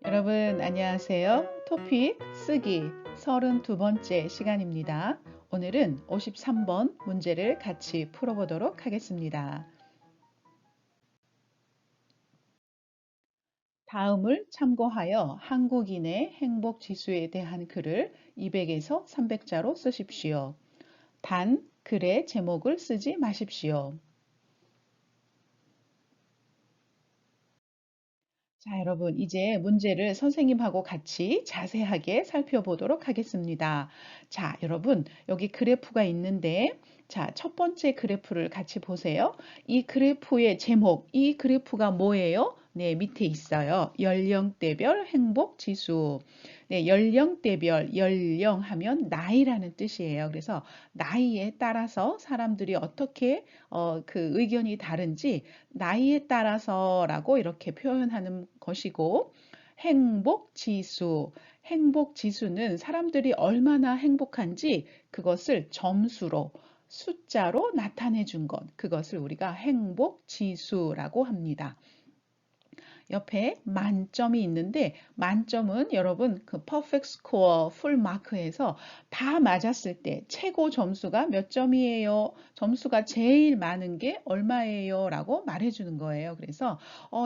여러분 안녕하세요. 토픽 쓰기 32번째 시간입니다. 오늘은 53번 문제를 같이 풀어보도록 하겠습니다. 다음을 참고하여 한국인의 행복 지수에 대한 글을 200에서 300자로 쓰십시오. 단 글의 제목을 쓰지 마십시오. 자, 여러분, 이제 문제를 선생님하고 같이 자세하게 살펴보도록 하겠습니다. 자, 여러분, 여기 그래프가 있는데, 자, 첫 번째 그래프를 같이 보세요. 이 그래프의 제목, 이 그래프가 뭐예요? 네, 밑에 있어요. 연령대별 행복 지수. 네, 연령대별, 연령하면 나이라는 뜻이에요. 그래서 나이에 따라서 사람들이 어떻게 그 의견이 다른지 나이에 따라서라고 이렇게 표현하는 것이고, 행복 지수. 행복 지수는 사람들이 얼마나 행복한지 그것을 점수로, 숫자로 나타내 준 것. 그것을 우리가 행복 지수라고 합니다. 옆에 만점이 있는데 만점은 여러분 그 퍼펙트 스코어 풀 마크에서 다 맞았을 때 최고 점수가 몇 점이에요? 점수가 제일 많은 게 얼마예요? 라고 말해주는 거예요. 그래서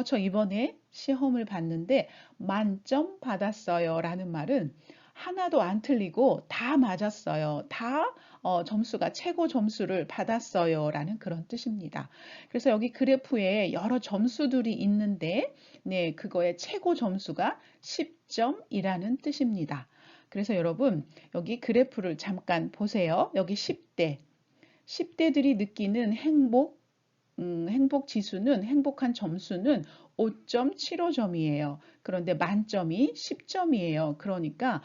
저 이번에 시험을 봤는데 만점 받았어요 라는 말은 하나도 안 틀리고 다 맞았어요. 다 점수가 최고 점수를 받았어요 라는 그런 뜻입니다. 그래서 여기 그래프에 여러 점수들이 있는데 네, 그거의 최고 점수가 10점이라는 뜻입니다. 그래서 여러분, 여기 그래프를 잠깐 보세요. 여기 10대. 10대들이 느끼는 행복 지수는, 행복한 점수는 5.75점이에요. 그런데 만점이 10점이에요. 그러니까,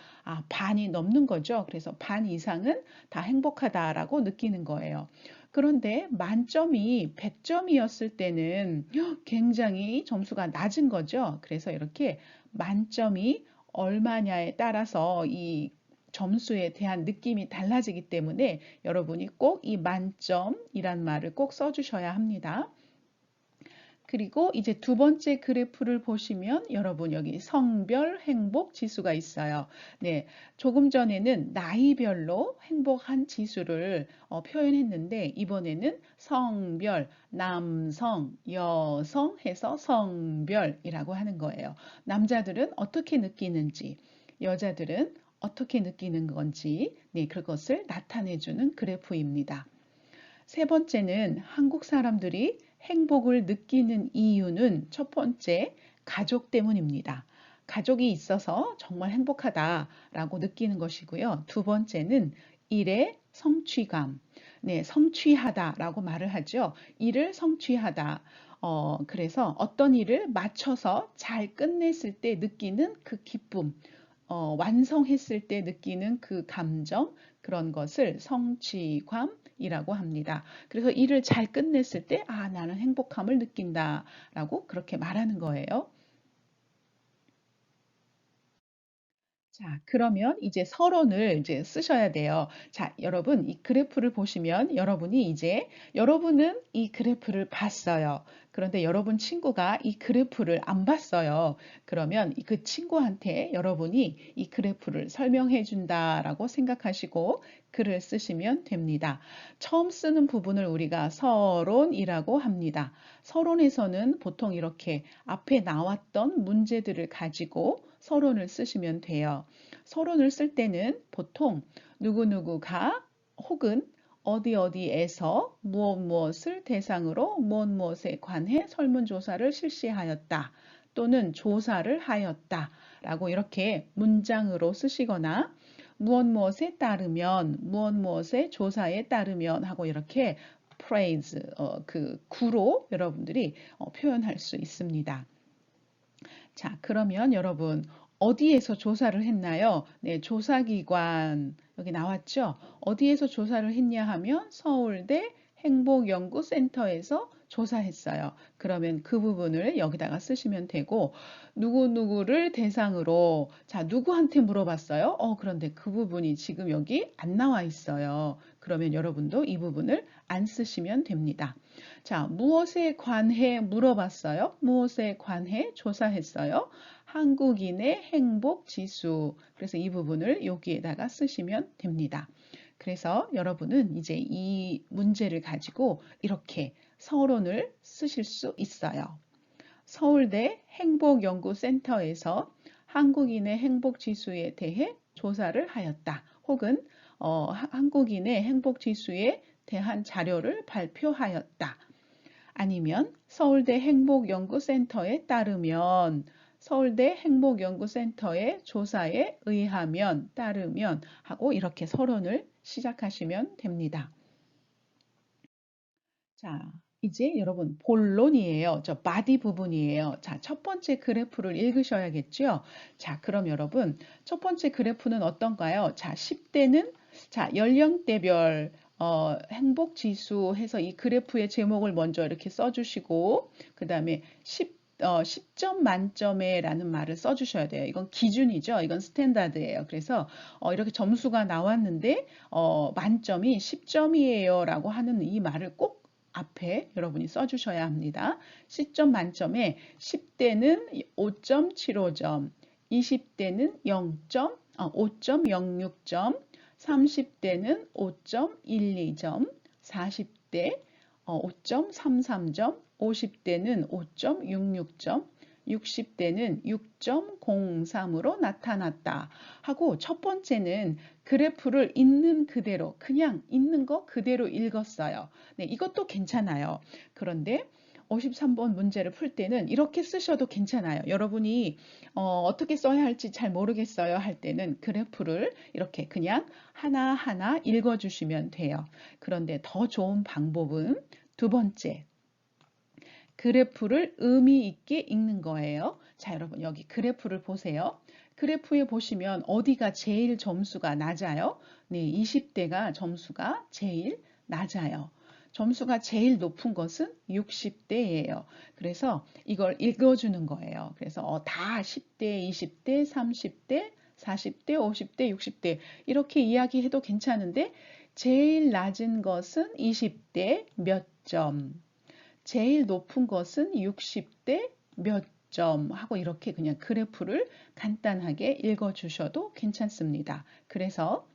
반이 넘는 거죠. 그래서 반 이상은 다 행복하다라고 느끼는 거예요. 그런데 만점이 100점이었을 때는 굉장히 점수가 낮은 거죠. 그래서 이렇게 만점이 얼마냐에 따라서 이 점수에 대한 느낌이 달라지기 때문에 여러분이 꼭 이 만점이란 말을 꼭 써주셔야 합니다. 그리고 이제 두 번째 그래프를 보시면 여러분 여기 성별 행복 지수가 있어요. 네, 조금 전에는 나이별로 행복한 지수를 표현했는데 이번에는 성별, 남성, 여성 해서 성별이라고 하는 거예요. 남자들은 어떻게 느끼는지, 여자들은 어떻게 느끼는 건지, 네, 그것을 나타내주는 그래프입니다. 세 번째는 한국 사람들이 행복을 느끼는 이유는 첫 번째, 가족 때문입니다. 가족이 있어서 정말 행복하다라고 느끼는 것이고요. 두 번째는 일의 성취감. 네, 성취하다라고 말을 하죠. 일을 성취하다. 그래서 어떤 일을 맞춰서 잘 끝냈을 때 느끼는 그 기쁨, 완성했을 때 느끼는 그 감정, 그런 것을 성취감이라고 합니다. 그래서 일을 잘 끝냈을 때, 나는 행복함을 느낀다라고 그렇게 말하는 거예요. 자, 그러면 이제 서론을 이제 쓰셔야 돼요. 자, 여러분, 이 그래프를 보시면 여러분이 이제 여러분은 이 그래프를 봤어요. 그런데 여러분 친구가 이 그래프를 안 봤어요. 그러면 그 친구한테 여러분이 이 그래프를 설명해 준다라고 생각하시고 글을 쓰시면 됩니다. 처음 쓰는 부분을 우리가 서론이라고 합니다. 서론에서는 보통 이렇게 앞에 나왔던 문제들을 가지고 서론을 쓰시면 돼요. 서론을 쓸 때는 보통 누구누구가 혹은 어디 어디에서 무엇 무엇을 대상으로 무엇 무엇에 관해 설문조사를 실시하였다. 또는 조사를 하였다. 라고 이렇게 문장으로 쓰시거나 무엇 무엇에 따르면 무엇 무엇의 조사에 따르면 하고 이렇게 praise 그 구로 여러분들이 표현할 수 있습니다. 자, 그러면 여러분 어디에서 조사를 했나요? 네, 조사기관 여기 나왔죠? 어디에서 조사를 했냐 하면 서울대 행복연구센터에서 조사했어요. 그러면 그 부분을 여기다가 쓰시면 되고 누구누구를 대상으로 자, 누구한테 물어봤어요? 그런데 그 부분이 지금 여기 안 나와 있어요. 그러면 여러분도 이 부분을 안 쓰시면 됩니다. 자, 무엇에 관해 물어봤어요? 무엇에 관해 조사했어요? 한국인의 행복 지수. 그래서 이 부분을 여기에다가 쓰시면 됩니다. 그래서 여러분은 이제 이 문제를 가지고 이렇게 서론을 쓰실 수 있어요. 서울대 행복연구센터에서 한국인의 행복지수에 대해 조사를 하였다. 혹은 한국인의 행복지수에 대한 자료를 발표하였다. 아니면 서울대 행복연구센터에 따르면 서울대 행복연구센터의 조사에 의하면 따르면 하고 이렇게 서론을 시작하시면 됩니다. 자, 이제 여러분 본론이에요. 저 바디 부분이에요. 자, 첫 번째 그래프를 읽으셔야겠죠? 자, 그럼 여러분 첫 번째 그래프는 어떤가요? 자, 10대는 자, 연령대별 행복 지수 해서 이 그래프의 제목을 먼저 이렇게 써주시고 그 다음에 10점 만점에 라는 말을 써주셔야 돼요. 이건 기준이죠. 이건 스탠다드예요. 그래서 이렇게 점수가 나왔는데 만점이 10점이에요 라고 하는 이 말을 꼭 앞에 여러분이 써주셔야 합니다. 10점 만점에 10대는 5.75점, 20대는 5.06점, 30대는 5.12점, 40대 5.33점, 50대는 5.66점, 60대는 6.03으로 나타났다 하고 첫 번째는 그래프를 있는 그대로 그냥 있는 거 그대로 읽었어요. 네, 이것도 괜찮아요. 그런데 53번 문제를 풀 때는 이렇게 쓰셔도 괜찮아요. 여러분이 어떻게 써야 할지 잘 모르겠어요 할 때는 그래프를 이렇게 그냥 하나하나 읽어주시면 돼요. 그런데 더 좋은 방법은 두 번째, 그래프를 의미 있게 읽는 거예요. 자, 여러분 여기 그래프를 보세요. 그래프에 보시면 어디가 제일 점수가 낮아요? 네, 20대가 점수가 제일 낮아요. 점수가 제일 높은 것은 60대예요. 그래서 이걸 읽어주는 거예요. 그래서 다 10대, 20대, 30대, 40대, 50대, 60대 이렇게 이야기해도 괜찮은데 제일 낮은 것은 20대 몇 점, 제일 높은 것은 60대 몇 점 하고 이렇게 그냥 그래프를 간단하게 읽어주셔도 괜찮습니다. 그래서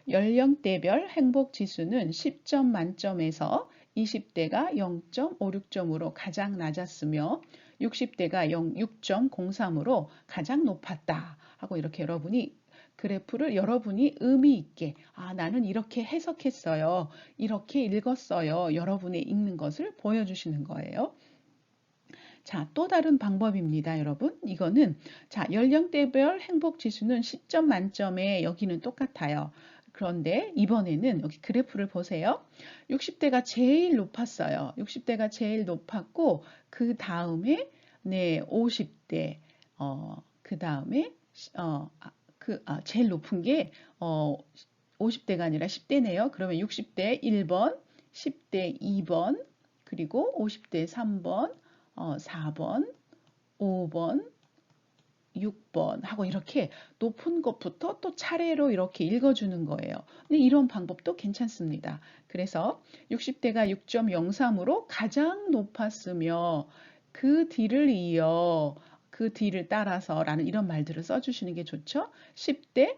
연령대별 행복 지수는 10점 만점에서 20대가 0.56점으로 가장 낮았으며 60대가 6.03으로 가장 높았다 하고 이렇게 여러분이 그래프를 여러분이 의미 있게 나는 이렇게 해석했어요. 이렇게 읽었어요. 여러분의 읽는 것을 보여주시는 거예요. 자, 또 다른 방법입니다, 여러분. 이거는 자, 연령대별 행복 지수는 10점 만점에 여기는 똑같아요. 그런데 이번에는 여기 그래프를 보세요. 60대가 제일 높았어요. 60대가 제일 높았고 그 다음에 네, 50대 그 다음에 제일 높은 게 50대가 아니라 10대네요. 그러면 60대 1번, 10대 2번, 그리고 50대 3번, 4번, 5번, 6번 하고 이렇게 높은 것부터 또 차례로 이렇게 읽어주는 거예요. 근데 이런 방법도 괜찮습니다. 그래서 60대가 6.03으로 가장 높았으며 그 뒤를 이어 그 뒤를 따라서 라는 이런 말들을 써주시는 게 좋죠. 10대,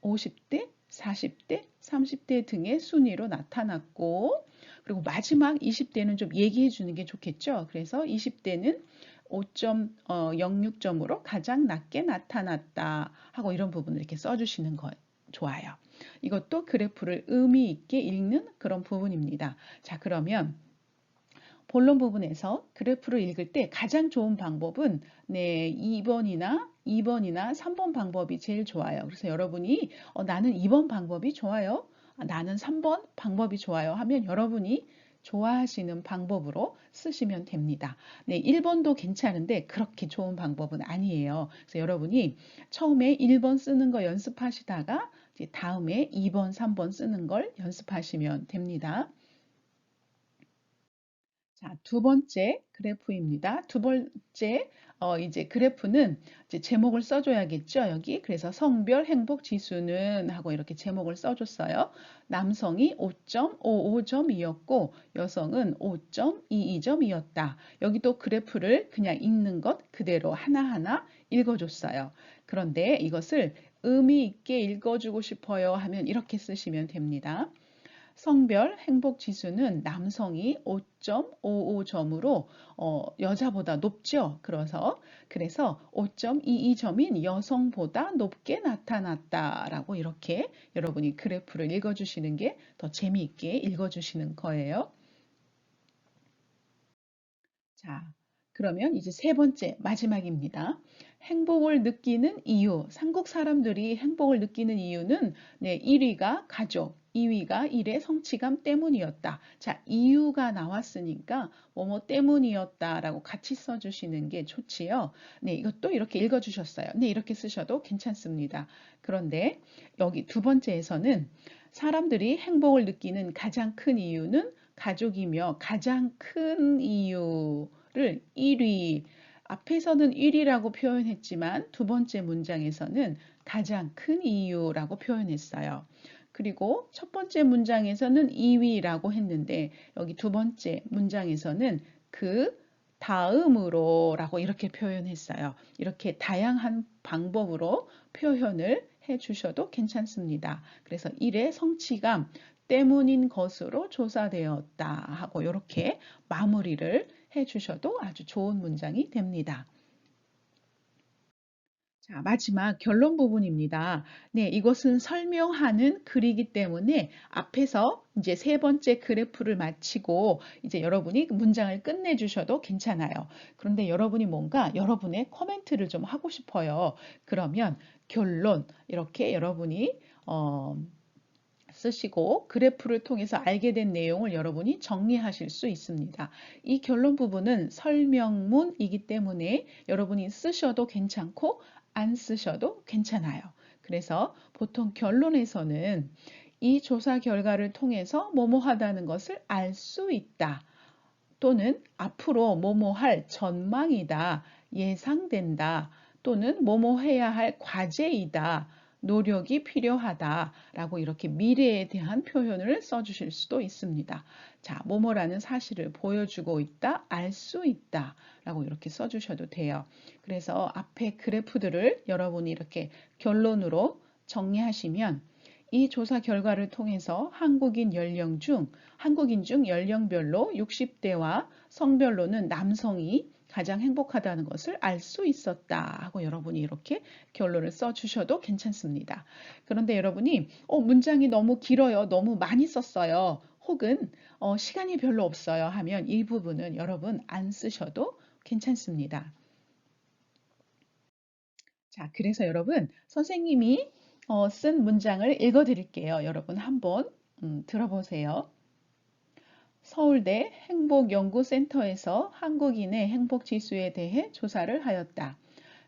50대, 40대, 30대 등의 순위로 나타났고 그리고 마지막 20대는 좀 얘기해 주는 게 좋겠죠. 그래서 20대는 5.06점으로 가장 낮게 나타났다 하고 이런 부분을 이렇게 써주시는 거 좋아요. 이것도 그래프를 의미 있게 읽는 그런 부분입니다. 자, 그러면 본론 부분에서 그래프를 읽을 때 가장 좋은 방법은 네, 2번이나 3번 방법이 제일 좋아요. 그래서 여러분이 나는 2번 방법이 좋아요. 나는 3번 방법이 좋아요 하면 여러분이 좋아하시는 방법으로 쓰시면 됩니다. 네, 1번도 괜찮은데 그렇게 좋은 방법은 아니에요. 그래서 여러분이 처음에 1번 쓰는 거 연습하시다가 이제 다음에 2번, 3번 쓰는 걸 연습하시면 됩니다. 자, 두 번째 그래프입니다. 두 번째 이제 그래프는 이제 제목을 써줘야겠죠, 여기. 그래서 성별 행복 지수는 하고 이렇게 제목을 써줬어요. 남성이 5.55점이었고 여성은 5.22점이었다. 여기도 그래프를 그냥 읽는 것 그대로 하나하나 읽어줬어요. 그런데 이것을 의미 있게 읽어주고 싶어요 하면 이렇게 쓰시면 됩니다. 성별 행복 지수는 남성이 5.55점으로 여자보다 높죠. 그래서 5.22점인 여성보다 높게 나타났다라고 이렇게 여러분이 그래프를 읽어주시는 게 더 재미있게 읽어주시는 거예요. 자, 그러면 이제 세 번째, 마지막입니다. 행복을 느끼는 이유. 한국 사람들이 행복을 느끼는 이유는 1위가 가족, 2위가 일의 성취감 때문이었다. 자, 이유가 나왔으니까 뭐뭐 때문이었다라고 같이 써주시는 게 좋지요. 네, 이것도 이렇게 읽어주셨어요. 네, 이렇게 쓰셔도 괜찮습니다. 그런데 여기 두 번째에서는 사람들이 행복을 느끼는 가장 큰 이유는 가족이며 가장 큰 이유를 1위, 앞에서는 1위라고 표현했지만 두 번째 문장에서는 가장 큰 이유라고 표현했어요. 그리고 첫 번째 문장에서는 2위라고 했는데 여기 두 번째 문장에서는 그 다음으로 라고 이렇게 표현했어요. 이렇게 다양한 방법으로 표현을 해 주셔도 괜찮습니다. 그래서 일의 성취감 때문인 것으로 조사되었다 하고 이렇게 마무리를 해 주셔도 아주 좋은 문장이 됩니다. 자, 마지막 결론 부분입니다. 네, 이것은 설명하는 글이기 때문에 앞에서 이제 세 번째 그래프를 마치고 이제 여러분이 문장을 끝내주셔도 괜찮아요. 그런데 여러분이 뭔가 여러분의 코멘트를 좀 하고 싶어요. 그러면 결론, 이렇게 여러분이 쓰시고 그래프를 통해서 알게 된 내용을 여러분이 정리하실 수 있습니다. 이 결론 부분은 설명문이기 때문에 여러분이 쓰셔도 괜찮고 안 쓰셔도 괜찮아요. 그래서 보통 결론에서는 이 조사 결과를 통해서 뭐뭐 하다는 것을 알 수 있다. 또는 앞으로 뭐뭐 할 전망이다, 예상된다, 또는 뭐뭐 해야 할 과제이다, 노력이 필요하다라고 이렇게 미래에 대한 표현을 써주실 수도 있습니다. 자, 뭐뭐라는 사실을 보여주고 있다, 알 수 있다 라고 이렇게 써주셔도 돼요. 그래서 앞에 그래프들을 여러분이 이렇게 결론으로 정리하시면 이 조사 결과를 통해서 한국인 중 연령별로 60대와 성별로는 남성이 가장 행복하다는 것을 알 수 있었다 하고 여러분이 이렇게 결론을 써주셔도 괜찮습니다. 그런데 여러분이 문장이 너무 길어요. 너무 많이 썼어요. 혹은 시간이 별로 없어요 하면 이 부분은 여러분 안 쓰셔도 괜찮습니다. 자, 그래서 여러분 선생님이 쓴 문장을 읽어 드릴게요. 여러분 한번 들어보세요. 서울대 행복연구센터에서 한국인의 행복지수에 대해 조사를 하였다.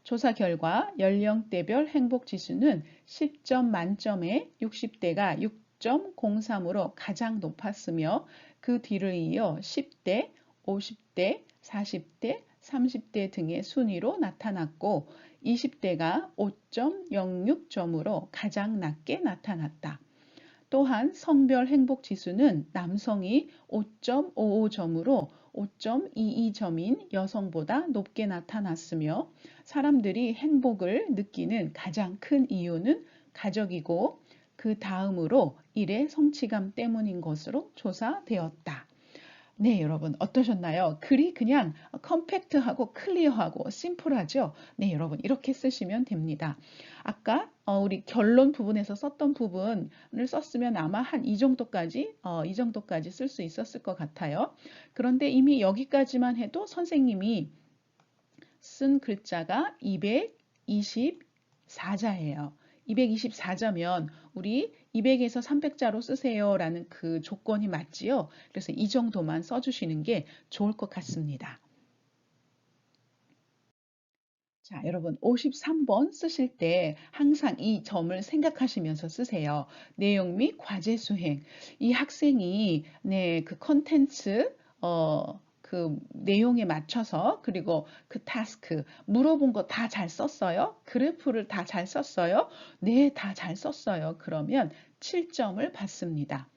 조사 결과 연령대별 행복지수는 10점 만점에 60대가 6.03으로 가장 높았으며 그 뒤를 이어 10대, 50대, 40대, 30대 등의 순위로 나타났고 20대가 5.06점으로 가장 낮게 나타났다. 또한 성별 행복 지수는 남성이 5.55점으로 5.22점인 여성보다 높게 나타났으며 사람들이 행복을 느끼는 가장 큰 이유는 가족이고 그 다음으로 일의 성취감 때문인 것으로 조사되었다. 네, 여러분 어떠셨나요? 글이 그냥 컴팩트하고 클리어하고 심플하죠? 네, 여러분 이렇게 쓰시면 됩니다. 아까 우리 결론 부분에서 썼던 부분을 썼으면 아마 한 이 정도까지 쓸 수 있었을 것 같아요. 그런데 이미 여기까지만 해도 선생님이 쓴 글자가 224자예요. 224자면 우리 200에서 300자로 쓰세요라는 그 조건이 맞지요. 그래서 이 정도만 써주시는 게 좋을 것 같습니다. 자, 여러분 53번 쓰실 때 항상 이 점을 생각하시면서 쓰세요. 내용 및 과제 수행. 이 학생이 그 컨텐츠 그 내용에 맞춰서 그리고 그 타스크 물어본 거 다 잘 썼어요? 그래프를 다 잘 썼어요? 네, 다 잘 썼어요. 그러면 7점을 받습니다.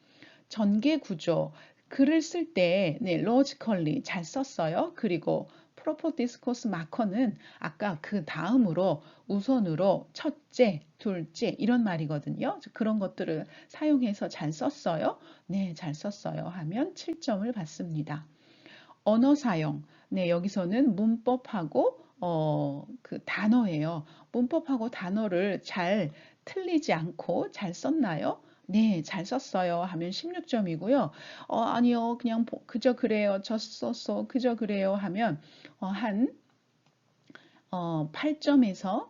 전개 구조 글을 쓸 때 logically 잘 썼어요. 그리고 프로포디스코스 마커는 아까 그 다음으로 우선으로 첫째, 둘째 이런 말이거든요. 그런 것들을 사용해서 잘 썼어요. 네, 잘 썼어요. 하면 7점을 받습니다. 언어 사용. 네, 여기서는 문법하고 그 단어예요. 문법하고 단어를 잘 틀리지 않고 잘 썼나요? 네, 잘 썼어요. 하면 16점이고요. 아니요. 그냥 그저 그래요. 저 썼어. 그저 그래요. 하면 한 8점에서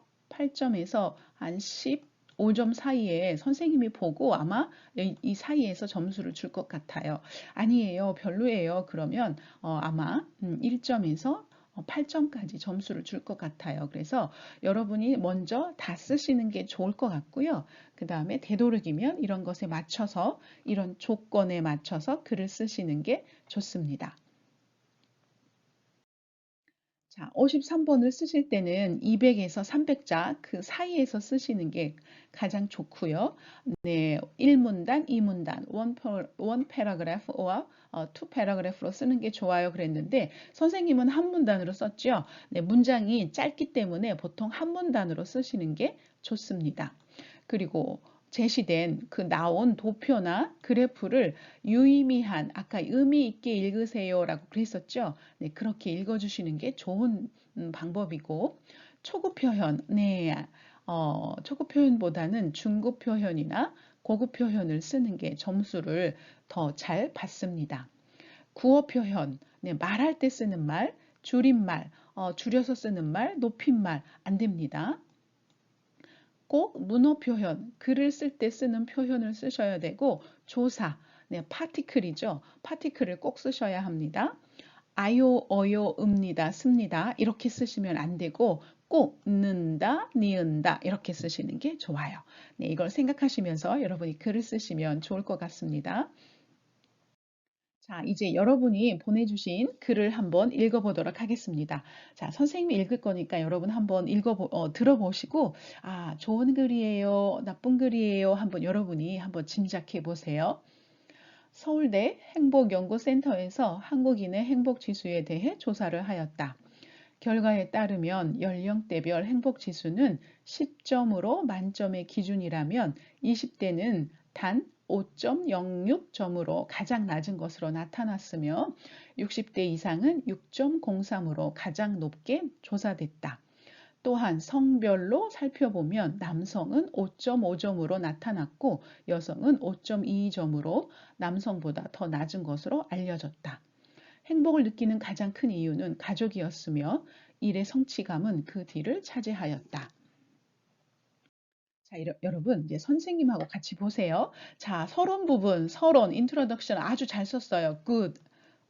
한 15점 사이에 선생님이 보고 아마 이 사이에서 점수를 줄 것 같아요. 아니에요, 별로예요. 그러면 아마 1점에서 8점까지 점수를 줄 것 같아요. 그래서 여러분이 먼저 다 쓰시는 게 좋을 것 같고요. 그 다음에 되도록이면 이런 것에 맞춰서, 이런 조건에 맞춰서 글을 쓰시는 게 좋습니다. 자, 53번을 쓰실 때는 200에서 300자 그 사이에서 쓰시는 게 가장 좋고요. 네, 1문단, 2문단, one paragraph or two paragraph로 쓰는 게 좋아요 그랬는데 선생님은 한 문단으로 썼죠. 네, 문장이 짧기 때문에 보통 한 문단으로 쓰시는 게 좋습니다. 그리고 제시된 그 나온 도표나 그래프를 유의미한, 아까 의미 있게 읽으세요라고 그랬었죠. 네, 그렇게 읽어주시는 게 좋은 방법이고, 초급 표현, 네, 초급 표현보다는 중급 표현이나 고급 표현을 쓰는 게 점수를 더 잘 받습니다. 구어 표현, 네, 말할 때 쓰는 말, 줄임말, 줄여서 쓰는 말, 높임말 안 됩니다. 꼭 문어 표현, 글을 쓸 때 쓰는 표현을 쓰셔야 되고 조사, 네, 파티클이죠. 파티클을 꼭 쓰셔야 합니다. 아요, 어요, 읍니다, 습니다 이렇게 쓰시면 안 되고 꼭 는다, 니은다 이렇게 쓰시는 게 좋아요. 네, 이걸 생각하시면서 여러분이 글을 쓰시면 좋을 것 같습니다. 자, 이제 여러분이 보내주신 글을 한번 읽어보도록 하겠습니다. 자, 선생님이 읽을 거니까 여러분 한번 들어보시고, 아, 좋은 글이에요, 나쁜 글이에요, 한번 여러분이 한번 짐작해 보세요. 서울대 행복연구센터에서 한국인의 행복지수에 대해 조사를 하였다. 결과에 따르면 연령대별 행복지수는 10점으로 만점의 기준이라면 20대는 단 5.06점으로 가장 낮은 것으로 나타났으며 60대 이상은 6.03으로 가장 높게 조사됐다. 또한 성별로 살펴보면 남성은 5.5점으로 나타났고 여성은 5.22점으로 남성보다 더 낮은 것으로 알려졌다. 행복을 느끼는 가장 큰 이유는 가족이었으며 일의 성취감은 그 뒤를 차지하였다. 자, 여러분, 이제 선생님하고 같이 보세요. 자, 서론 부분, 서론, 인트로덕션 아주 잘 썼어요. good.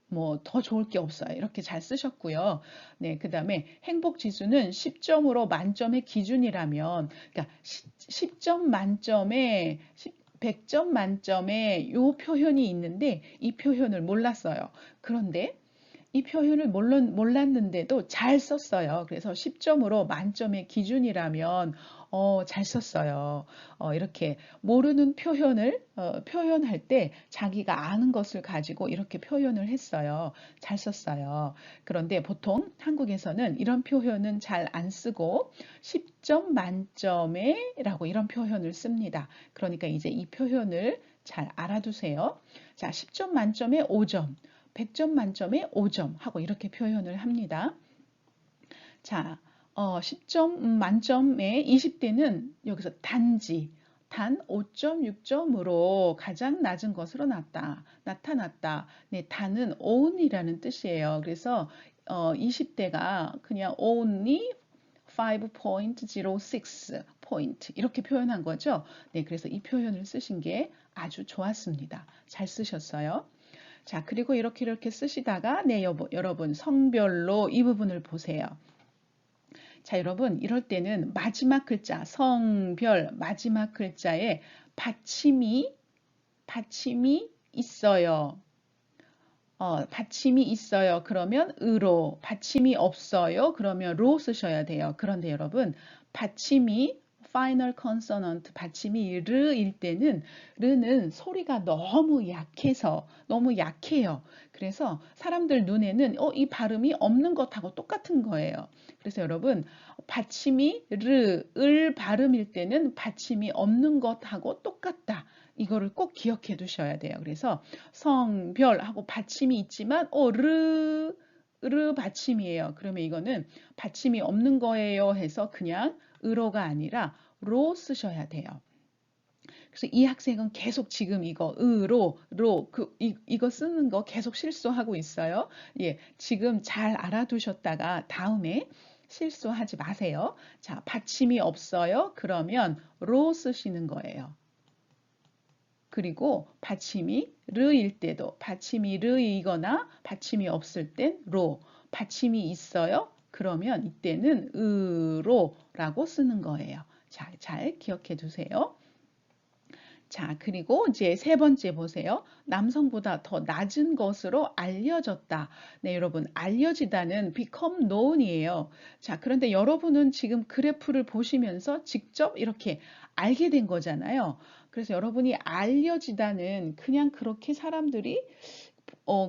뭐 더 좋을 게 없어요. 이렇게 잘 쓰셨고요. 네, 그다음에 행복 지수는 10점으로 만점의 기준이라면 그러니까 10점 만점에 100점 만점에 요 표현이 있는데 이 표현을 몰랐어요. 그런데 이 표현을 몰랐는데도 잘 썼어요. 그래서 10점으로 만점의 기준이라면 잘 썼어요. 이렇게 모르는 표현을 표현할 때 자기가 아는 것을 가지고 이렇게 표현을 했어요. 잘 썼어요. 그런데 보통 한국에서는 이런 표현은 잘 안 쓰고 10점 만점에 라고 이런 표현을 씁니다. 그러니까 이제 이 표현을 잘 알아두세요. 자, 10점 만점에 5점. 100점 만점에 5점 하고 이렇게 표현을 합니다. 자, 10점 만점에 20대는 여기서 단지 단 5.6점으로 가장 낮은 것으로 나타났다. 네, 단은 only라는 뜻이에요. 그래서 20대가 그냥 only 5.06 포인트 이렇게 표현한 거죠. 네, 그래서 이 표현을 쓰신 게 아주 좋았습니다. 잘 쓰셨어요. 자, 그리고 이렇게 쓰시다가 네, 여러분 성별로 이 부분을 보세요. 자, 여러분 이럴 때는 마지막 글자 성별 마지막 글자에 받침이 있어요. 받침이 있어요. 그러면 으로, 받침이 없어요. 그러면 로 쓰셔야 돼요. 그런데 여러분, 받침이 final consonant 받침이 르일 때는 르는 소리가 너무 약해요. 그래서 사람들 눈에는 이 발음이 없는 것하고 똑같은 거예요. 그래서 여러분 받침이 을 발음일 때는 받침이 없는 것하고 똑같다. 이거를 꼭 기억해 두셔야 돼요. 그래서 성별하고 받침이 있지만 르 받침이에요. 그러면 이거는 받침이 없는 거예요 해서 그냥 으로가 아니라 로 쓰셔야 돼요. 그래서 이 학생은 계속 지금 이거 이거 쓰는 거 계속 실수하고 있어요. 예, 지금 잘 알아두셨다가 다음에 실수하지 마세요. 자, 받침이 없어요. 그러면 로 쓰시는 거예요. 그리고 받침이 르일 때도 받침이 르이거나 받침이 없을 땐 로, 받침이 있어요. 그러면 이때는 으로라고 쓰는 거예요. 자, 잘 기억해 두세요. 자, 그리고 이제 세 번째 보세요. 남성보다 더 낮은 것으로 알려졌다. 네, 여러분, 알려지다는 become known이에요. 자, 그런데 여러분은 지금 그래프를 보시면서 직접 이렇게 알게 된 거잖아요. 그래서 여러분이 알려지다는 그냥 그렇게 사람들이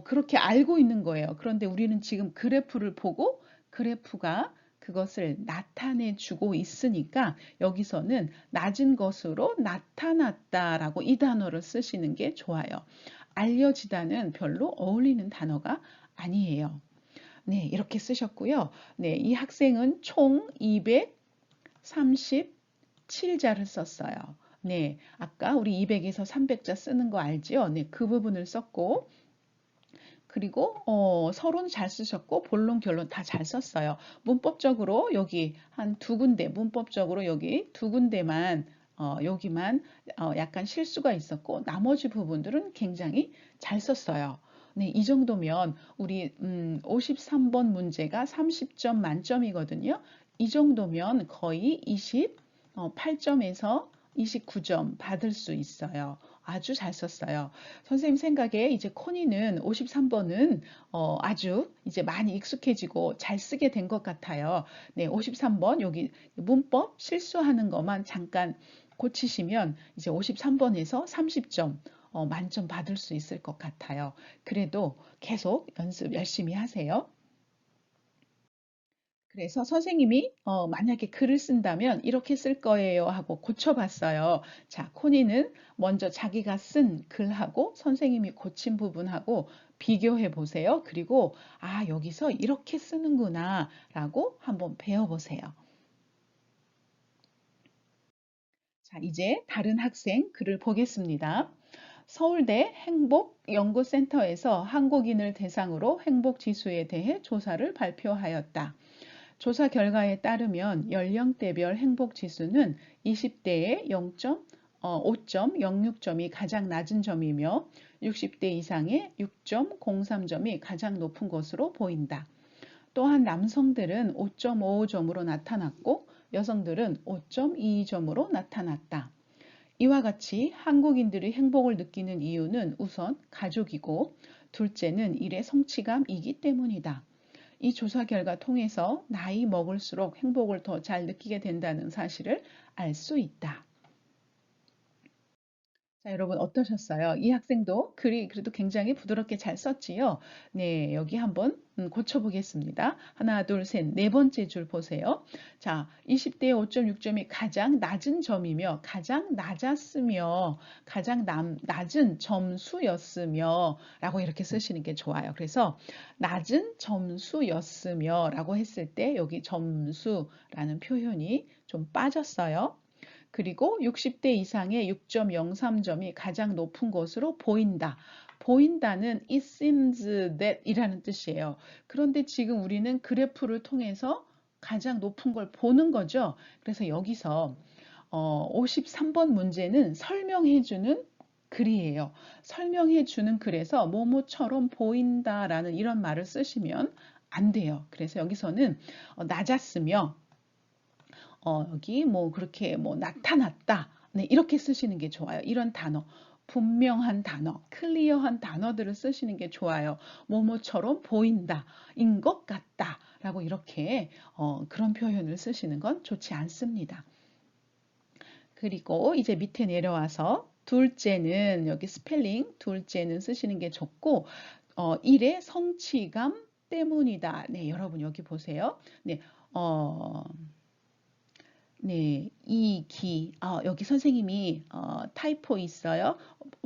그렇게 알고 있는 거예요. 그런데 우리는 지금 그래프를 보고 그래프가 그것을 나타내 주고 있으니까 여기서는 낮은 것으로 나타났다라고 이 단어를 쓰시는 게 좋아요. 알려지다는 별로 어울리는 단어가 아니에요. 네, 이렇게 쓰셨고요. 네, 이 학생은 총 237자를 썼어요. 네, 아까 우리 200에서 300자 쓰는 거 알죠? 네, 그 부분을 썼고 그리고 서론 잘 쓰셨고 본론 결론 다 잘 썼어요. 문법적으로 여기 한 두 군데 문법적으로 여기 두 군데만 여기만 약간 실수가 있었고 나머지 부분들은 굉장히 잘 썼어요. 네, 이 정도면 우리 53번 문제가 30점 만점이거든요. 이 정도면 거의 28점에서 29점 받을 수 있어요. 아주 잘 썼어요. 선생님 생각에 이제 코니는 53번은 아주 이제 많이 익숙해지고 잘 쓰게 된 것 같아요. 네, 53번 여기 문법 실수하는 것만 잠깐 고치시면 이제 53번에서 30점 만점 받을 수 있을 것 같아요. 그래도 계속 연습 열심히 하세요. 그래서 선생님이 만약에 글을 쓴다면 이렇게 쓸 거예요 하고 고쳐봤어요. 자, 코니는 먼저 자기가 쓴 글하고 선생님이 고친 부분하고 비교해 보세요. 그리고 여기서 이렇게 쓰는구나 라고 한번 배워보세요. 자, 이제 다른 학생 글을 보겠습니다. 서울대 행복연구센터에서 한국인을 대상으로 행복지수에 대해 조사를 발표하였다. 조사 결과에 따르면 연령대별 행복 지수는 20대의 5.06점이 가장 낮은 점이며 60대 이상의 6.03점이 가장 높은 것으로 보인다. 또한 남성들은 5.55점으로 나타났고 여성들은 5.22점으로 나타났다. 이와 같이 한국인들이 행복을 느끼는 이유는 우선 가족이고 둘째는 일의 성취감이기 때문이다. 이 조사 결과 통해서 나이 먹을수록 행복을 더 잘 느끼게 된다는 사실을 알 수 있다. 자, 여러분 어떠셨어요? 이 학생도 글이 그래도 굉장히 부드럽게 잘 썼지요? 네, 여기 한번 고쳐보겠습니다. 하나, 둘, 셋, 네 번째 줄 보세요. 자, 20대의 5.6점이 가장 낮은 점이며 가장 낮았으며 가장 낮은 점수였으며 라고 이렇게 쓰시는 게 좋아요. 그래서 낮은 점수였으며 라고 했을 때 여기 점수라는 표현이 좀 빠졌어요. 그리고 60대 이상의 6.03점이 가장 높은 것으로 보인다. 보인다는 it seems that 이라는 뜻이에요. 그런데 지금 우리는 그래프를 통해서 가장 높은 걸 보는 거죠. 그래서 여기서 53번 문제는 설명해주는 글이에요. 설명해주는 글에서 뭐뭐처럼 보인다라는 이런 말을 쓰시면 안 돼요. 그래서 여기서는 낮았으며 여기 뭐 그렇게 뭐 나타났다. 네, 이렇게 쓰시는 게 좋아요. 이런 단어. 분명한 단어, 클리어한 단어들을 쓰시는 게 좋아요. 뭐뭐처럼 보인다, 인 것 같다 라고 이렇게 그런 표현을 쓰시는 건 좋지 않습니다. 그리고 이제 밑에 내려와서 둘째는 여기 스펠링 둘째는 쓰시는 게 좋고 일의 성취감 때문이다. 네, 여러분 여기 보세요. 네, 어, 네, 여기 선생님이 타이포 있어요.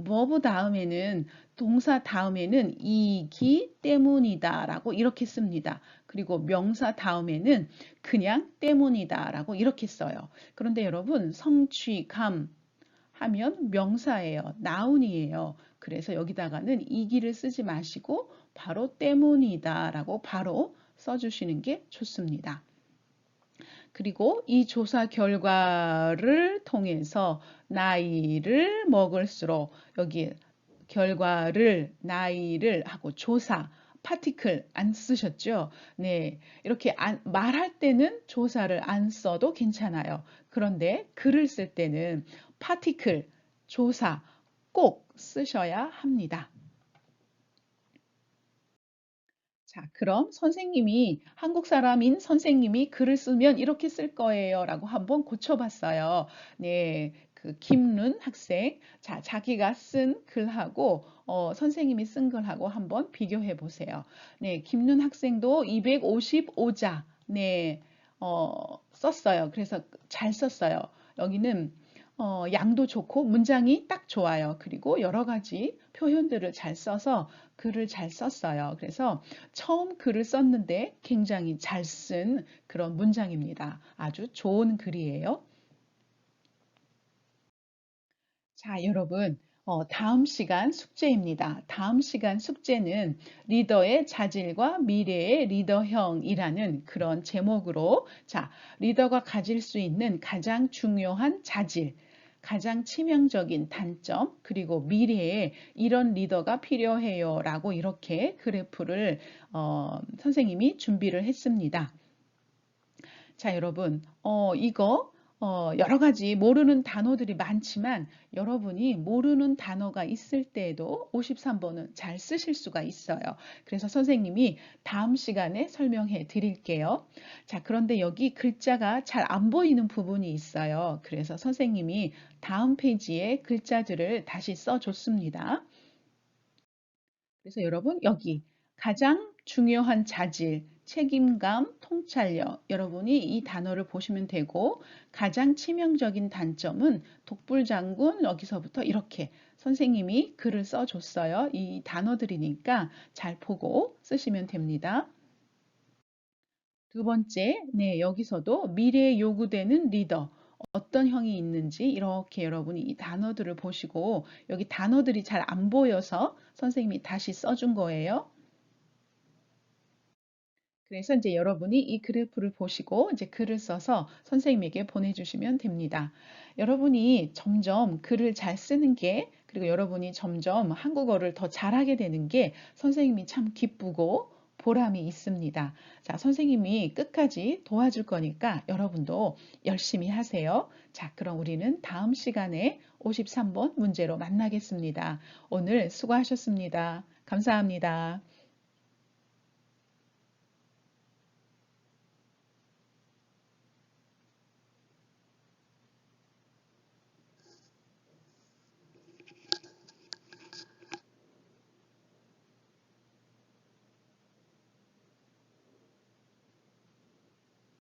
버브 다음에는 동사 다음에는 이기 때문이다라고 이렇게 씁니다. 그리고 명사 다음에는 그냥 때문이다라고 이렇게 써요. 그런데 여러분 성취감 하면 명사예요. 나운이에요. 그래서 여기다가는 이기를 쓰지 마시고 바로 때문이다라고 바로 써주시는 게 좋습니다. 그리고 이 조사 결과를 통해서 나이를 먹을수록 여기 결과를 나이를 하고 조사 파티클 안 쓰셨죠? 네, 이렇게 말할 때는 조사를 안 써도 괜찮아요. 그런데 글을 쓸 때는 파티클 조사 꼭 쓰셔야 합니다. 자, 그럼 선생님이 한국 사람인 선생님이 글을 쓰면 이렇게 쓸 거예요 라고 한번 고쳐봤어요. 네, 그 김룬 학생. 자, 자기가 쓴 글하고 선생님이 쓴 글하고 한번 비교해 보세요. 네, 김룬 학생도 255자 네, 썼어요. 그래서 잘 썼어요. 여기는 양도 좋고 문장이 딱 좋아요. 그리고 여러 가지 표현들을 잘 써서 글을 잘 썼어요. 그래서 처음 글을 썼는데 굉장히 잘 쓴 그런 문장입니다. 아주 좋은 글이에요. 자, 여러분, 다음 시간 숙제입니다. 다음 시간 숙제는 리더의 자질과 미래의 리더형이라는 그런 제목으로, 자, 리더가 가질 수 있는 가장 중요한 자질, 가장 치명적인 단점, 그리고 미래에 이런 리더가 필요해요. 라고 이렇게 그래프를 선생님이 준비를 했습니다. 자, 여러분, 이거 여러 가지 모르는 단어들이 많지만 여러분이 모르는 단어가 있을 때에도 53번은 잘 쓰실 수가 있어요. 그래서 선생님이 다음 시간에 설명해 드릴게요. 자, 그런데 여기 글자가 잘 안 보이는 부분이 있어요. 그래서 선생님이 다음 페이지에 글자들을 다시 써줬습니다. 그래서 여러분 여기 가장 중요한 자질, 책임감, 통찰력 여러분이 이 단어를 보시면 되고 가장 치명적인 단점은 독불장군 여기서부터 이렇게 선생님이 글을 써줬어요. 이 단어들이니까 잘 보고 쓰시면 됩니다. 두 번째, 네, 여기서도 미래에 요구되는 리더. 어떤 형이 있는지 이렇게 여러분이 이 단어들을 보시고 여기 단어들이 잘 안 보여서 선생님이 다시 써준 거예요. 그래서 이제 여러분이 이 그래프를 보시고 이제 글을 써서 선생님에게 보내주시면 됩니다. 여러분이 점점 글을 잘 쓰는 게 그리고 여러분이 점점 한국어를 더 잘하게 되는 게 선생님이 참 기쁘고 보람이 있습니다. 자, 선생님이 끝까지 도와줄 거니까 여러분도 열심히 하세요. 자, 그럼 우리는 다음 시간에 53번 문제로 만나겠습니다. 오늘 수고하셨습니다. 감사합니다.